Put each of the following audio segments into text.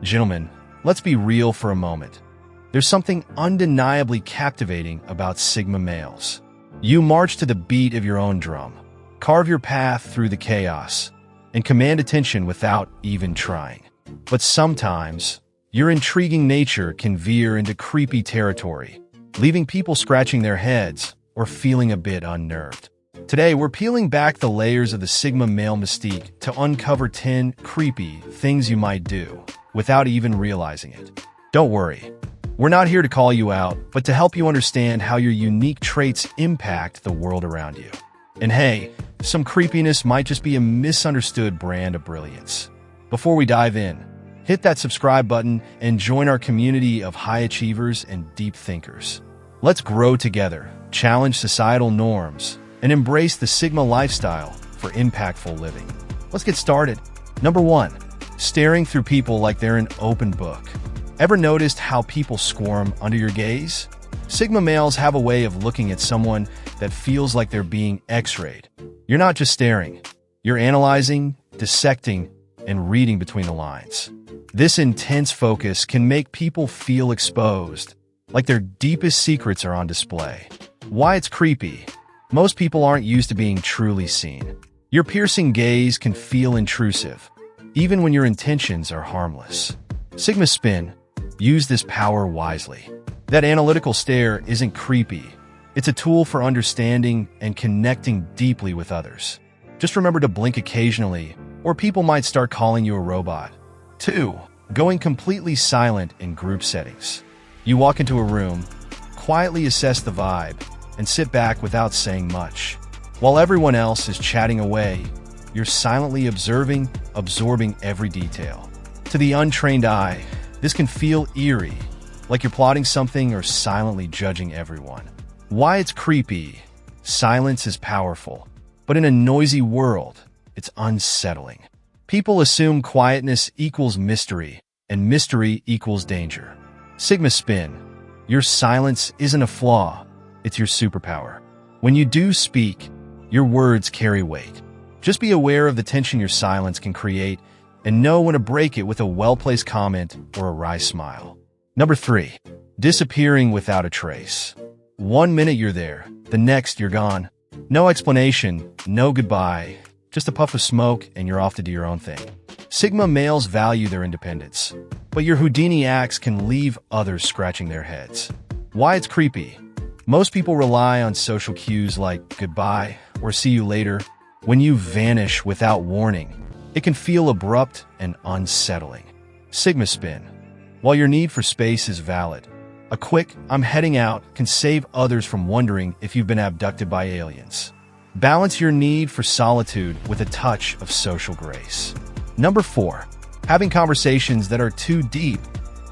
Gentlemen, let's be real for a moment. There's something undeniably captivating about Sigma males. You march to the beat of your own drum, carve your path through the chaos, and command attention without even trying. But sometimes, your intriguing nature can veer into creepy territory, leaving people scratching their heads or feeling a bit unnerved. Today, we're peeling back the layers of the Sigma male mystique to uncover 10 creepy things you might do without even realizing it. Don't worry, we're not here to call you out, but to help you understand how your unique traits impact the world around you. And hey, some creepiness might just be a misunderstood brand of brilliance. Before we dive in, hit that subscribe button and join our community of high achievers and deep thinkers. Let's grow together, challenge societal norms, and embrace the Sigma lifestyle for impactful living. Let's get started. Number 1, staring through people like they're an open book. Ever noticed how people squirm under your gaze? Sigma males have a way of looking at someone that feels like they're being x-rayed. You're not just staring, you're analyzing, dissecting, and reading between the lines. This intense focus can make people feel exposed, like their deepest secrets are on display. Why it's creepy? Most people aren't used to being truly seen. Your piercing gaze can feel intrusive, even when your intentions are harmless. Sigma Spin, use this power wisely. That analytical stare isn't creepy. It's a tool for understanding and connecting deeply with others. Just remember to blink occasionally, or people might start calling you a robot. 2, going completely silent in group settings. You walk into a room, quietly assess the vibe, and sit back without saying much. While everyone else is chatting away, you're silently observing, absorbing every detail. To the untrained eye, this can feel eerie, like you're plotting something or silently judging everyone. Why it's creepy? Silence is powerful, but in a noisy world, it's unsettling. People assume quietness equals mystery, and mystery equals danger. Sigma Spin, your silence isn't a flaw, it's your superpower. When you do speak, your words carry weight. Just be aware of the tension your silence can create and know when to break it with a well-placed comment or a wry smile. Number 3, disappearing without a trace. 1 minute you're there, the next you're gone. No explanation, no goodbye, just a puff of smoke and you're off to do your own thing. Sigma males value their independence, but your Houdini acts can leave others scratching their heads. Why it's creepy? Most people rely on social cues like goodbye or see you later. When you vanish without warning, it can feel abrupt and unsettling. Sigma Spin, while your need for space is valid, a quick "I'm heading out" can save others from wondering if you've been abducted by aliens. Balance your need for solitude with a touch of social grace. Number 4, having conversations that are too deep,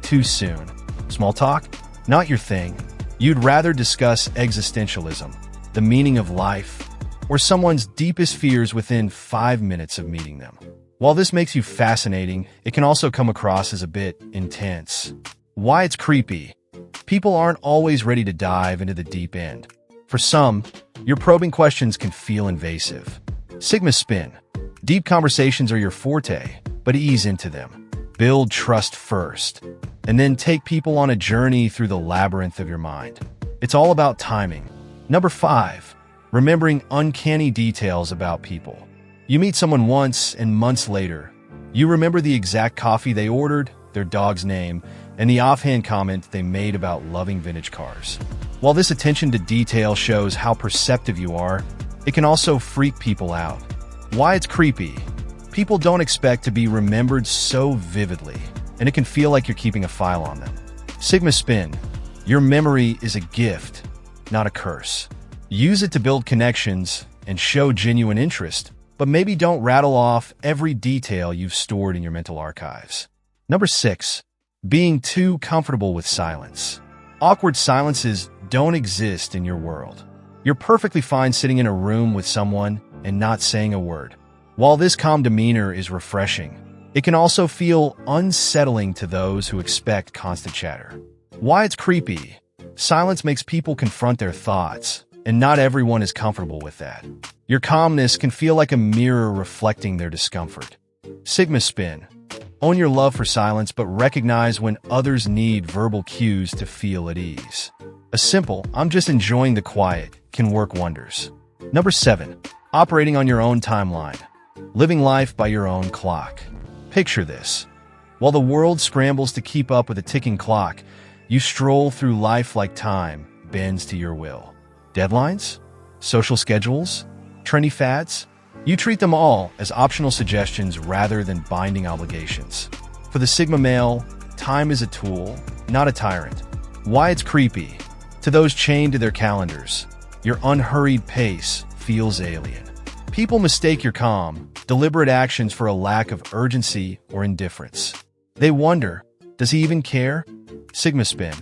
too soon. Small talk? Not your thing. You'd rather discuss existentialism, the meaning of life, or someone's deepest fears within 5 minutes of meeting them. While this makes you fascinating, it can also come across as a bit intense. Why it's creepy? People aren't always ready to dive into the deep end. For some, your probing questions can feel invasive. Sigma Spin, deep conversations are your forte, but ease into them. Build trust first, and then take people on a journey through the labyrinth of your mind. It's all about timing. Number 5, remembering uncanny details about people. You meet someone once, and months later, you remember the exact coffee they ordered, their dog's name, and the offhand comment they made about loving vintage cars. While this attention to detail shows how perceptive you are, it can also freak people out. Why it's creepy? People don't expect to be remembered so vividly, and it can feel like you're keeping a file on them. Sigma Spin, your memory is a gift, not a curse. Use it to build connections and show genuine interest, but maybe don't rattle off every detail you've stored in your mental archives. Number 6, being too comfortable with silence. Awkward silences don't exist in your world. You're perfectly fine sitting in a room with someone and not saying a word. While this calm demeanor is refreshing, it can also feel unsettling to those who expect constant chatter. Why it's creepy? Silence makes people confront their thoughts, and not everyone is comfortable with that. Your calmness can feel like a mirror reflecting their discomfort. Sigma Spin, Own your love for silence, but recognize when others need verbal cues to feel at ease. A simple, "I'm just enjoying the quiet," can work wonders. Number 7. Operating on your own timeline. Living life by your own clock. Picture this. While the world scrambles to keep up with a ticking clock, you stroll through life like time bends to your will. Deadlines? Social schedules? Trendy fads? You treat them all as optional suggestions rather than binding obligations. For the Sigma male, time is a tool, not a tyrant. Why it's creepy? To those chained to their calendars, your unhurried pace feels alien. People mistake your calm, deliberate actions for a lack of urgency or indifference. They wonder, does he even care? Sigma spin.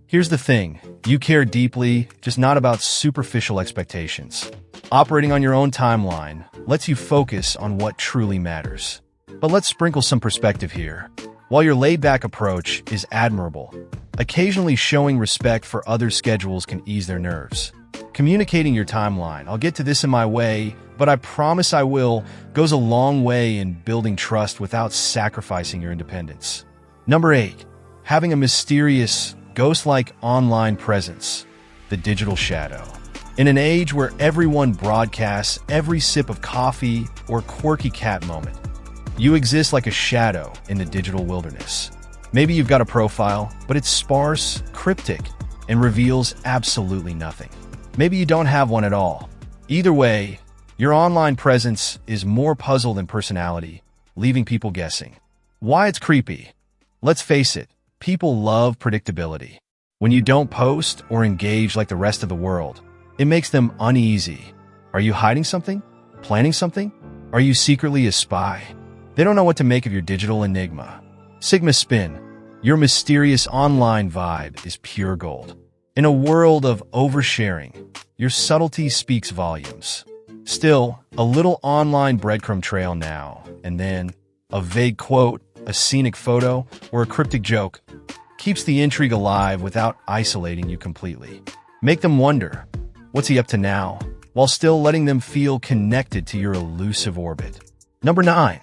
Here's the thing, you care deeply, just not about superficial expectations. Operating on your own timeline lets you focus on what truly matters. But let's sprinkle some perspective here. While your laid-back approach is admirable, occasionally showing respect for others' schedules can ease their nerves. Communicating your timeline, "I'll get to this in my way, but I promise I will," goes a long way in building trust without sacrificing your independence. Number 8. Having a mysterious, ghost-like online presence. The digital shadow. In an age where everyone broadcasts every sip of coffee or quirky cat moment, you exist like a shadow in the digital wilderness. Maybe you've got a profile, but it's sparse, cryptic, and reveals absolutely nothing. Maybe you don't have one at all. Either way, your online presence is more puzzle than personality, leaving people guessing. Why it's creepy? Let's face it, people love predictability. When you don't post or engage like the rest of the world, it makes them uneasy. Are you hiding something? Planning something? Are you secretly a spy? They don't know what to make of your digital enigma. Sigma spin. Your mysterious online vibe is pure gold. In a world of oversharing, your subtlety speaks volumes. Still, a little online breadcrumb trail now and then, a vague quote, a scenic photo, or a cryptic joke keeps the intrigue alive without isolating you completely. Make them wonder, what's he up to now, while still letting them feel connected to your elusive orbit. Number 9.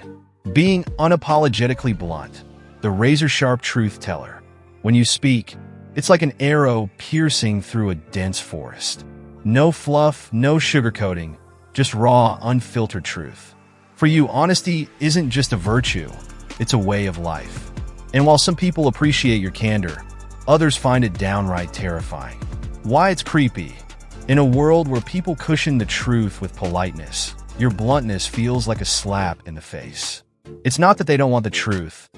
Being unapologetically blunt. The razor-sharp truth teller. When you speak, it's like an arrow piercing through a dense forest. No fluff, no sugarcoating, just raw, unfiltered truth. For you, honesty isn't just a virtue, it's a way of life. And while some people appreciate your candor, others find it downright terrifying. Why it's creepy? In a world where people cushion the truth with politeness, your bluntness feels like a slap in the face. It's not that they don't want the truth.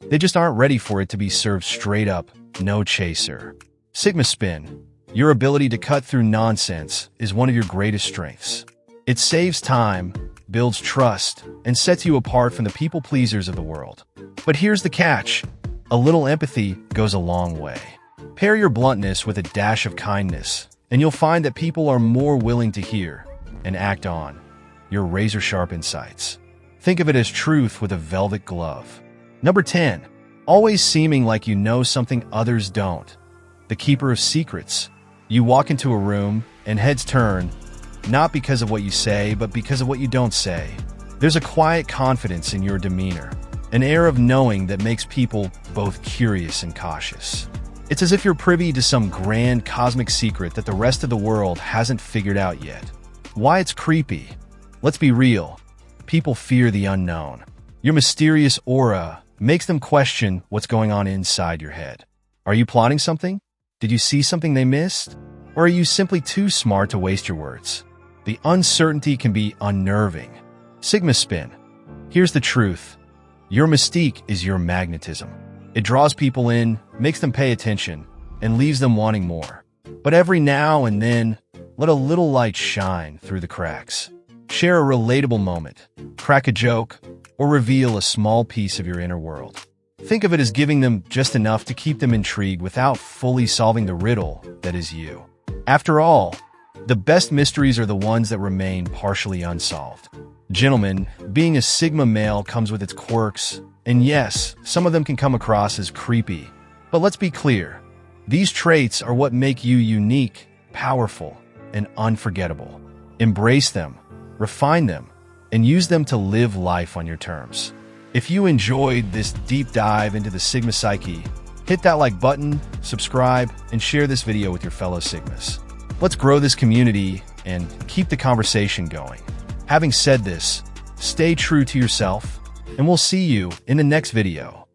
They just aren't ready for it to be served straight up, no chaser. Sigma spin. Your ability to cut through nonsense is one of your greatest strengths. It saves time, builds trust, and sets you apart from the people pleasers of the world. But here's the catch. A little empathy goes a long way. Pair your bluntness with a dash of kindness, and you'll find that people are more willing to hear and act on your razor-sharp insights. Think of it as truth with a velvet glove. Number 10. Always seeming like you know something others don't. The keeper of secrets. You walk into a room, and heads turn, not because of what you say, but because of what you don't say. There's a quiet confidence in your demeanor, an air of knowing that makes people both curious and cautious. It's as if you're privy to some grand cosmic secret that the rest of the world hasn't figured out yet. Why it's creepy? Let's be real. People fear the unknown. Your mysterious aura makes them question what's going on inside your head. Are you plotting something? Did you see something they missed? Or are you simply too smart to waste your words? The uncertainty can be unnerving. Sigma spin. Here's the truth. Your mystique is your magnetism. It draws people in, makes them pay attention, and leaves them wanting more. But every now and then, let a little light shine through the cracks. Share a relatable moment, crack a joke, or reveal a small piece of your inner world. Think of it as giving them just enough to keep them intrigued without fully solving the riddle that is you. After all, the best mysteries are the ones that remain partially unsolved. Gentlemen, being a Sigma male comes with its quirks, and yes, some of them can come across as creepy. But let's be clear, these traits are what make you unique, powerful, and unforgettable. Embrace them, refine them, and use them to live life on your terms. If you enjoyed this deep dive into the Sigma psyche, hit that like button, subscribe, and share this video with your fellow Sigmas. Let's grow this community and keep the conversation going. Having said this, stay true to yourself, and we'll see you in the next video.